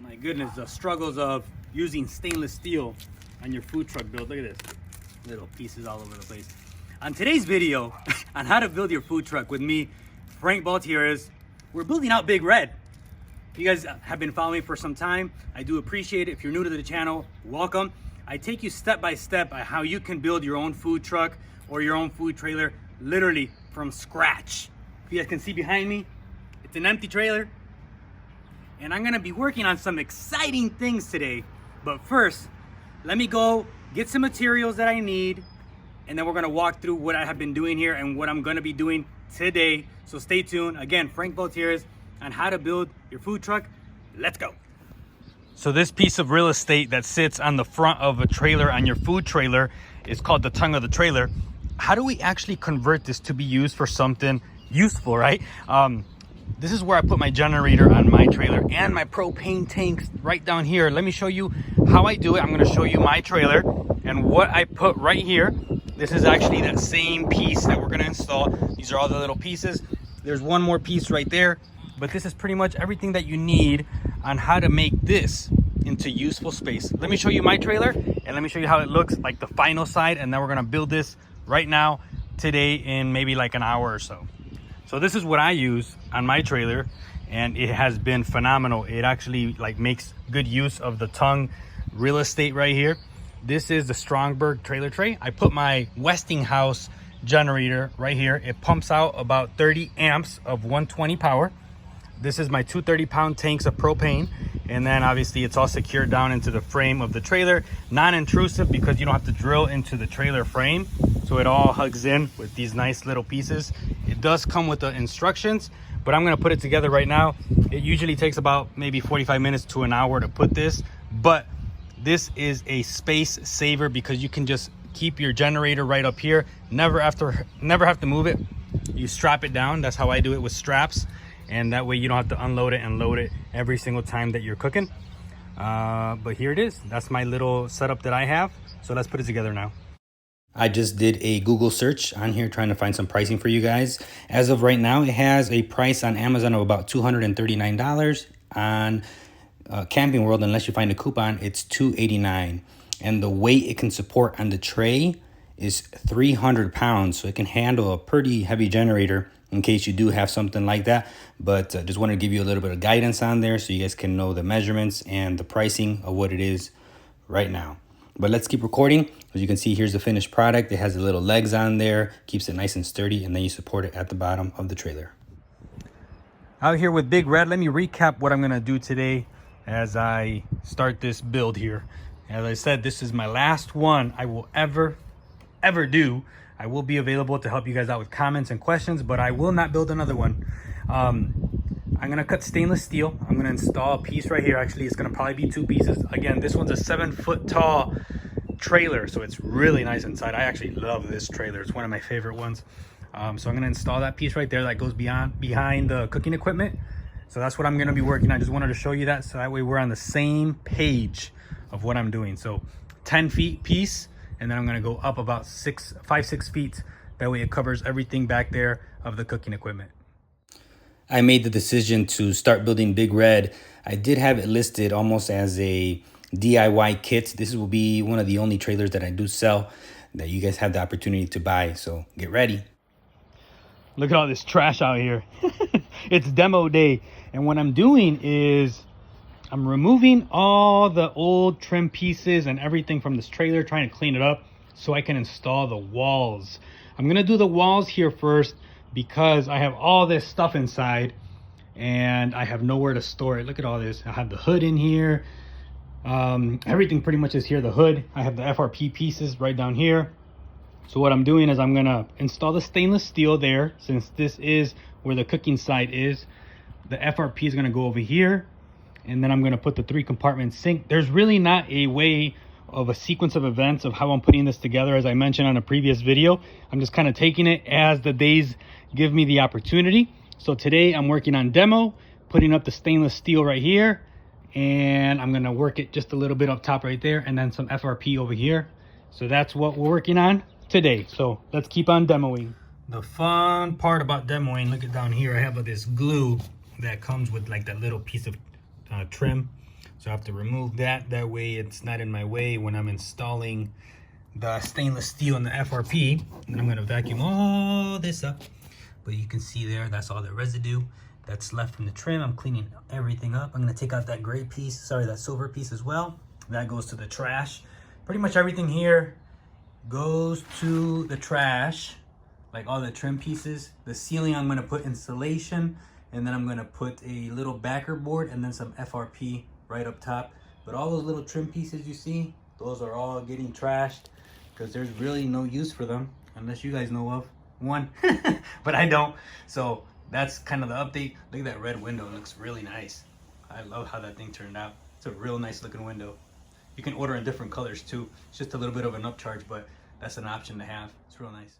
My goodness, the struggles of using stainless steel on your food truck build. Look at this, little pieces all over the place. On today's video on how to build your food truck with me, Frank Baltier's, we're building out Big Red. You guys have been following me for some time. I do appreciate it. If you're new to the channel, welcome. I take you step by step on how you can build your own food truck or your own food trailer, literally from scratch. You guys can see behind me, it's an empty trailer. And I'm gonna be working on some exciting things today. But first, let me go get some materials that I need, and then we're gonna walk through what I have been doing here and what I'm gonna be doing today. So stay tuned. Again, Frank Baltier's on how to build your food truck. Let's go. So this piece of real estate that sits on the front of a trailer on your food trailer is called the tongue of the trailer. How do we actually convert this to be used for something useful, right? This is where I put my generator on my trailer and my propane tanks right down here. Let me show you how I do it. I'm gonna show you my trailer and what I put right here. This is actually that same piece that we're gonna install. These are all the little pieces. There's one more piece right there, but this is pretty much everything that you need on how to make this into useful space. Let me show you my trailer and let me show you how it looks like the final side, and then we're gonna build this right now, today, in maybe like an hour or so. So this is what I use on my trailer, and it has been phenomenal. It actually like makes good use of the tongue real estate right here. This is the Strongberg trailer tray. I put my Westinghouse generator right here. It pumps out about 30 amps of 120 power. This is my 230-pound tanks of propane, and then obviously it's all secured down into the frame of the trailer. Non-intrusive because you don't have to drill into the trailer frame, so it all hugs in with these nice little pieces. It does come with the instructions, but I'm gonna put it together right now. It usually takes about maybe 45 minutes to an hour to put this, but this is a space saver because you can just keep your generator right up here. Never have to move it. You strap it down. That's how I do it, with straps. And that way you don't have to unload it and load it every single time that you're cooking. But here it is. That's my little setup that I have. So let's put it together now. I just did a Google search on here trying to find some pricing for you guys. As of right now, it has a price on Amazon of about $239. On Camping World, unless you find a coupon, it's $289. And the weight it can support on the tray is 300 pounds. So it can handle a pretty heavy generator in case you do have something like that. But just wanted to give you a little bit of guidance on there so you guys can know the measurements and the pricing of what it is right now. But let's keep recording. As you can see, here's the finished product. It has the little legs on there, keeps it nice and sturdy, and then you support it at the bottom of the trailer. Out here with Big Red, let me recap what I'm gonna do today as I start this build here. As I said, this is my last one I will ever do. I will be available to help you guys out with comments and questions, but I will not build another one. I'm gonna cut stainless steel. I'm gonna install a piece right here. Actually, it's gonna probably be two pieces. Again, this one's a 7-foot tall trailer, so it's really nice inside. I actually love this trailer. It's one of my favorite ones. So I'm gonna install that piece right there that goes behind the cooking equipment. So that's what I'm gonna be working on. I just wanted to show you that so that way we're on the same page of what I'm doing. So 10 feet piece, and then I'm gonna go up about 5-6 feet. That way it covers everything back there of the cooking equipment. I made the decision to start building Big Red. I did have it listed almost as a DIY kit. This will be one of the only trailers that I do sell that you guys have the opportunity to buy. So get ready. Look at all this trash out here. It's demo day. And what I'm doing is I'm removing all the old trim pieces and everything from this trailer, trying to clean it up so I can install the walls. I'm gonna do the walls here first because I have all this stuff inside and I have nowhere to store it. Look at all this. I have the hood in here. Everything pretty much is here. The hood, I have the FRP pieces right down here. So what I'm doing is I'm gonna install the stainless steel there, since this is where the cooking side is. The FRP is gonna go over here, and then I'm gonna put the 3-compartment sink. There's really not a way of a sequence of events of how I'm putting this together. As I mentioned on a previous video, I'm just kind of taking it as the days give me the opportunity. So today I'm working on demo, putting up the stainless steel right here, and I'm gonna work it just a little bit up top right there, and then some FRP over here. So that's what we're working on today. So let's keep on demoing. The fun part about demoing, look at down here, I have this glue that comes with like that little piece of trim. So I have to remove that. That way it's not in my way when I'm installing the stainless steel and the FRP. And I'm gonna vacuum all this up. But you can see there, that's all the residue that's left from the trim. I'm cleaning everything up. I'm gonna take out that gray piece, sorry, that silver piece as well. That goes to the trash. Pretty much everything here goes to the trash, like all the trim pieces. The ceiling, I'm gonna put insulation, and then I'm gonna put a little backer board and then some FRP right up top. But all those little trim pieces you see, those are all getting trashed because there's really no use for them unless you guys know of one. But I don't. So that's kind of the update. Look at that red window, it looks really nice. I love how that thing turned out. It's a real nice looking window. You can order in different colors too. It's just a little bit of an upcharge, but that's an option to have. It's real nice.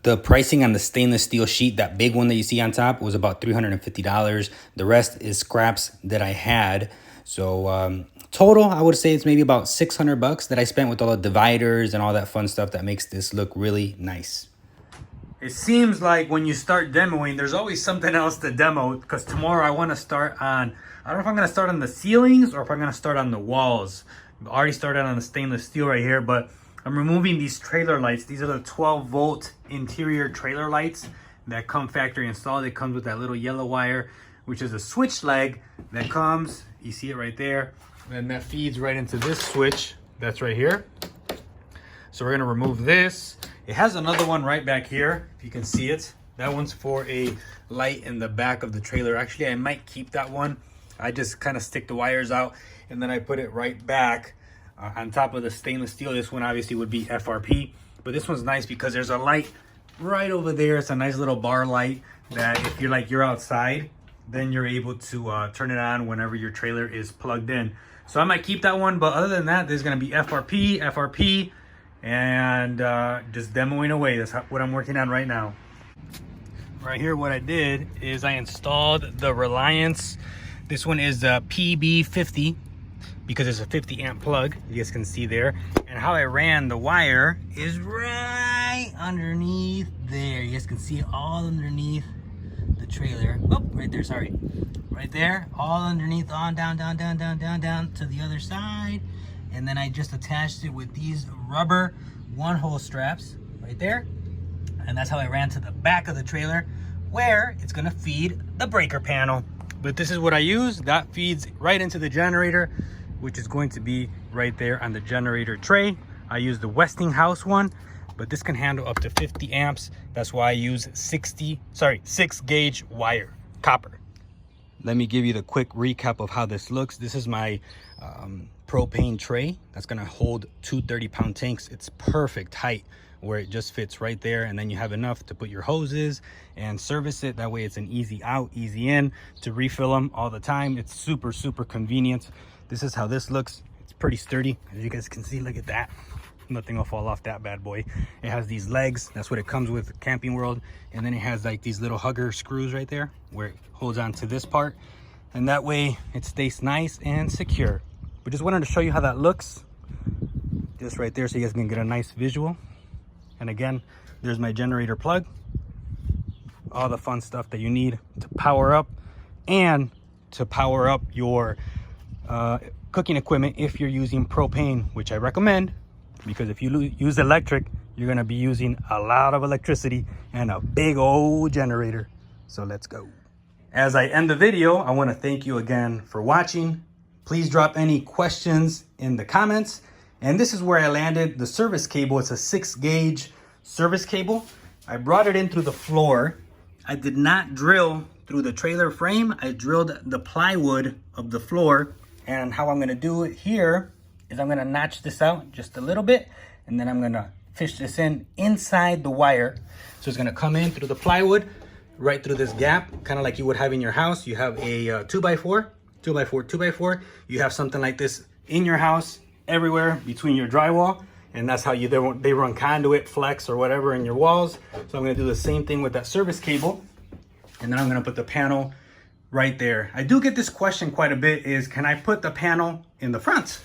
The pricing on the stainless steel sheet, that big one that you see on top, was about $350. The rest is scraps that I had. So total, I would say it's maybe about 600 bucks that I spent with all the dividers and all that fun stuff that makes this look really nice. It seems like when you start demoing, there's always something else to demo, because tomorrow I want to start on, I don't know if I'm going to start on the ceilings or if I'm going to start on the walls. I've already started on the stainless steel right here, but I'm removing these trailer lights. These are the 12-volt interior trailer lights that come factory installed. It comes with that little yellow wire, which is a switch leg that comes, you see it right there, and that feeds right into this switch that's right here. So we're going to remove this. It has another one right back here, if you can see it. That one's for a light in the back of the trailer. Actually, I might keep that one. I just kind of stick the wires out and then I put it right back on top of the stainless steel. This one obviously would be FRP, but this one's nice because there's a light right over there. It's a nice little bar light that if you're outside, then you're able to turn it on whenever your trailer is plugged in. So I might keep that one, but other than that, there's going to be FRP, and just demoing away. That's what I'm working on right now. Right here, what I did is I installed the Reliance. This one is a PB50 because it's a 50 amp plug. You guys can see there. And how I ran the wire is right underneath there. You guys can see it all underneath the trailer. Oh, right there, sorry. Right there, all underneath, on down to the other side. And then I just attached it with these rubber one-hole straps right there. And that's how I ran to the back of the trailer where it's gonna feed the breaker panel. But this is what I use. That feeds right into the generator, which is going to be right there on the generator tray. I use the Westinghouse one, but this can handle up to 50 amps. That's why I use 6 gauge wire, copper. Let me give you the quick recap of how this looks. This is my propane tray that's gonna hold 2 30-pound tanks. It's perfect height where it just fits right there, and then you have enough to put your hoses and service it. That way it's an easy out, easy in to refill them all the time. It's super convenient. This is how this looks. It's pretty sturdy, as you guys can see. Look at that. Nothing will fall off that bad boy. It has these legs. That's what it comes with Camping World. And then it has like these little hugger screws right there where it holds on to this part, and that way it stays nice and secure. But just wanted to show you how that looks just right there so you guys can get a nice visual. And again, there's my generator plug, all the fun stuff that you need to power up and to power up your cooking equipment if you're using propane, which I recommend, because if you use electric, you're gonna be using a lot of electricity and a big old generator. So let's go. As I end the video, I wanna thank you again for watching. Please drop any questions in the comments. And this is where I landed the service cable. It's a 6 gauge service cable. I brought it in through the floor. I did not drill through the trailer frame. I drilled the plywood of the floor. And how I'm gonna do it here is I'm gonna notch this out just a little bit, and then I'm gonna fish this in inside the wire. So it's gonna come in through the plywood, right through this gap, kind of like you would have in your house. You have a 2x4. You have something like this in your house, everywhere between your drywall, and that's how they run conduit, flex, or whatever in your walls. So I'm gonna do the same thing with that service cable, and then I'm gonna put the panel right there. I do get this question quite a bit, is can I put the panel in the front?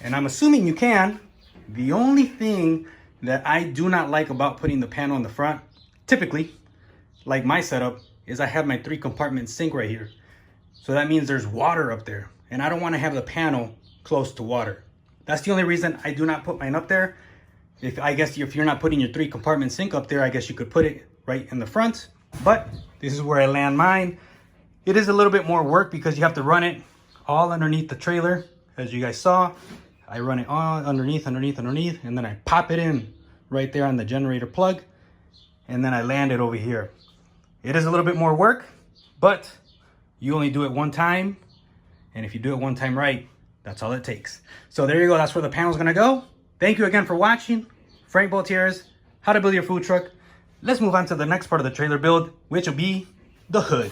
And I'm assuming you can. The only thing that I do not like about putting the panel in the front, typically, like my setup, is I have my 3-compartment sink right here. So that means there's water up there. and I don't want to have the panel close to water. That's the only reason I do not put mine up there. I guess if you're not putting your 3-compartment sink up there, I guess you could put it right in the front. But this is where I land mine. It is a little bit more work because you have to run it all underneath the trailer. As you guys saw, I run it all underneath, and then I pop it in right there on the generator plug, and then I land it over here. It is a little bit more work, but you only do it one time, and if you do it one time right, that's all it takes. So there you go. That's where the panel's gonna go. Thank you again for watching. Frank Boltier's How to Build Your Food Truck. Let's move on to the next part of the trailer build, which will be the hood.